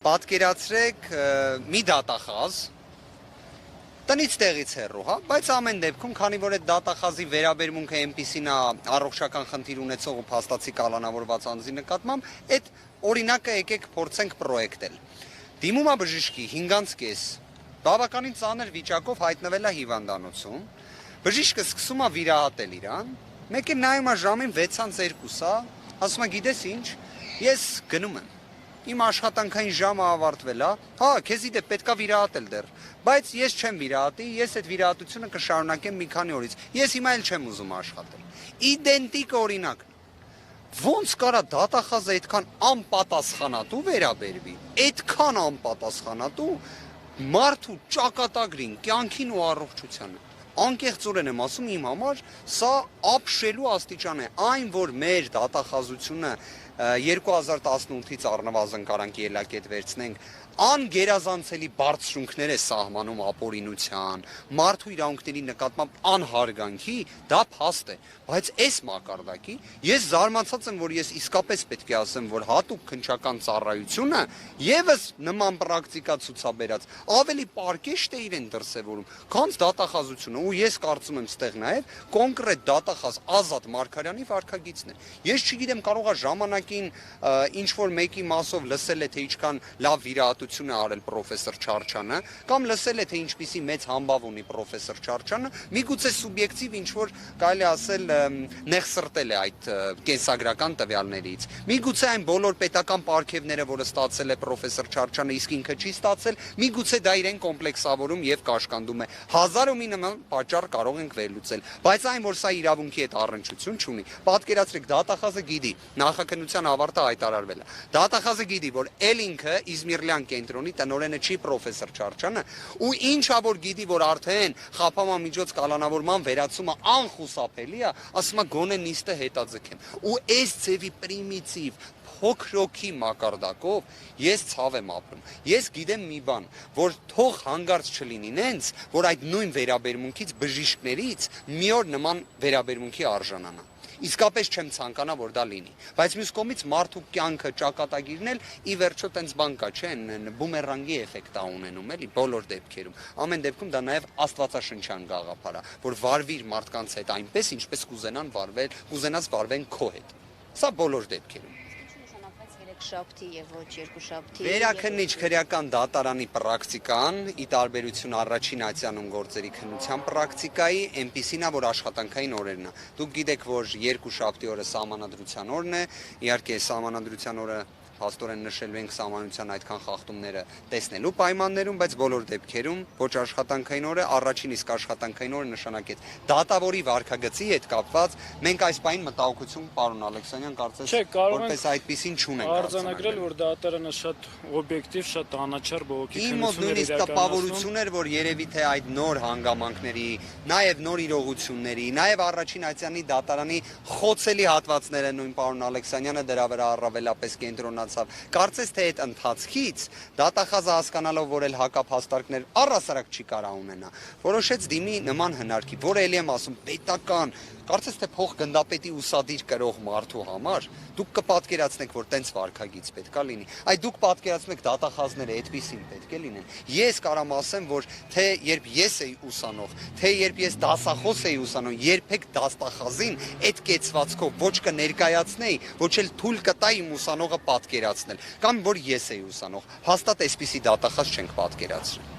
Պատկերացրեք մի դատախազ տնից տեղից հեռու, հա, բայց ամեն դեպքում, քանի որ այդ դատախազի վերաբերմունքը այնպիսին է առողջական խնդիր ունեցող ու փաստացի կալանավորված անձի նկատմամբ, այդ օրինակը եկեք փորձենք պրոյեկտել։ Դիմում է բժշկի 5:30, բավականին ծանր վիճակով հայտնվել է հիվանդանոցում, բժիշկը սկսում է վիրահատել իրան, մեկ է նայում է ժամին 6:02, ասում է գիտես ինչ, ես գնում եմ։ Իմ աշխատանքային ժամը ավարտվել է, հա, քեզ իդե պետքա վիրահատել դեռ, բայց ես չեմ վիրահատի, ես այդ վիրահատությունը կշարունակեմ մի քանի օրից, ես հիմա էլ չեմ ուզում աշխատել։ Իդենտիկ օրինակ, ոնց կարա դատախազը այդքան անպատասխանատու վերաբերվի, այդքան անպատասխանատու մարդու ճակատագրին, կյանքին ու առողջությանը։ Անկեղծորեն եմ ասում, իմ համար սա ապշելու աստիճան է, այն որ մեր դատախազությունը 2018-ից առնվազն կարանք ելակետ վերցնենք, անգերազանցելի բարձրունքներ է սահմանում ապօրինության, մարդու իրավունքների նկատմամբ անհարգանքի, դա փաստ է, բայց այս մակարդակի ես զարմացած եմ, որ ես իսկապես պետք է ասեմ, որ հատուկ քննչական ծառայությունը եւս նման պրակտիկա ցուցաբերած ավելի պարկեշտ է իրեն դրսևորում, քան դատախազությունը, ու ես կարծում եմ ստեղ նաեւ կոնկրետ դատախազ Ազատ Մարգարյանի վարքագիծն է։ Ես չգիտեմ, կարող է ժամանակին ինչ որ մեկի մասով լսել է, թե ինչքան լավ վիրահատություն է արել պրոֆեսոր Չարչյանը, կամ լսել է, թե ինչպիսի մեծ համբավ ունի պրոֆեսոր Չարչյանը, միգուցե սուբյեկտիվ ինչ որ կարելի ասել նեղսրտել է այդ կենսագրական տվյալներից։ Միգուցե այն բոլոր պետական պարգևները, որը ստացել է պրոֆեսոր Չարչյանը, իսկ ինքը չի ստացել, միգուցե դա իրեն կոմպլեքսավորում եւ կաշկանդում է։ Հազար ու մի նման պատճառ կարող ենք վերլուծել, բայց այն որ սա իրավունքի հետ առնչություն չունի։ Պատկերացրեք, դատախազը գիտի, նախաքննության ավարտը հայտարարվել է։ Դատախազը գիտի, որ ել ինքը Իզմիրլյան կենտրոնի տնօրենը չի պրոֆեսոր Չարչյանը, ու ինչա որ գիտի, որ արդեն խափամամիջոց կալանավորման վերացումը անխուսափելի է, ասում է գոնե նիստը հետաձգեմ։ Ու այս ձևի պրիմիտիվ փոքրոքի մակարդակով ես ցավ եմ ապրում։ Ես գիտեմ մի բան, որ թող հանգարց չլինի նենց, որ այդ նույն վերաբերմունքից բժիշկներից մի օր նման վերաբերմունքի արժանանա։ Իսկապես չեմ ցանկանա, որ դա լինի, բայց մյուս կողմից մարդու կյանքը ճակատագիրն էլ ի վերջո տենց բան կա, չէ, բումերանգի էֆեկտ է ունենում, էլի բոլոր դեպքերում։ Ամեն դեպքում դա նաև աստվածաշնչյան գաղափար է, որ վարվիր մարդկանց հետ այնպես, ինչպես կուզենաս վարվեն քո հետ։ Սա բոլոր դեպքերում։ Շաբթի եւ ոչ երկուշաբթի։ Վերաքննիչ քրեական դատարանի պրակտիկան, ի տարբերություն առաջին ատյանում գործերի քննության պրակտիկայի, այնպիսին է, որ աշխատանքային օրերն է։ Դուք գիտեք, որ երկուշաբթի օրը սահմանադրության օրն է, իհարկե սահմանադրության օրը փաստորեն նշելու ենք սահմանության այդքան խախտումները տեսնելու պայմաններում, բայց բոլոր դեպքերում ոչ աշխատանքային օրը, առաջին իսկ աշխատանքային օրը նշանակեց դատավորի վարքագծի հետ կապված մենք այս պայն մտահոգություն, պարոն Ալեքսանյան, կարծես որպես այդպեսին չունենք արձանագրել, որ դատարանը շատ օբյեկտիվ, շատ անաչառ բողոքի քննություն էր իրականացնում։ Իմ մոտ նույնիսկ տպավորություն էր, որ երևի թե այդ նոր հանգամանքների, նաև նոր իրողությունների, նաև առաջին ատյանի դատարանի խոցելի հատվածները նույն պարոն Ալեքսանյանը դրա վրա առավելապես կենտրոնացավ։ Կարծես թե այդ ընթացքից դատախազը հասկանալով, որ էլ հակափաստարկներ առհասարակ չի կարող ունենա, որոշեց դիմի նման հնարքի, որը ելի եմ ասում պետական, կարծես թե փոխգնդապետի ուսադիր կրող մարդու համար դուք կպատկերացնեք, որ տենց վարքագիծ պետքա լինի։ Այդ դուք պատկերացնեք դատախազները այդպեսին պետք է լինեն։ Ես կարամ ասեմ, որ թե երբ ես էի ուսանող, թե երբ ես դասախոս էի ուսանում, երբեք դաստախազին այդ կեցվածքով ոչ կներկայացնեի, ոչ էլ թույլ կտայի իմ ուսանողը պատկերացնել, կամ որ ես էի ուսանող, հաստատ այսպիսի դատախազ չենք պատկերացրել։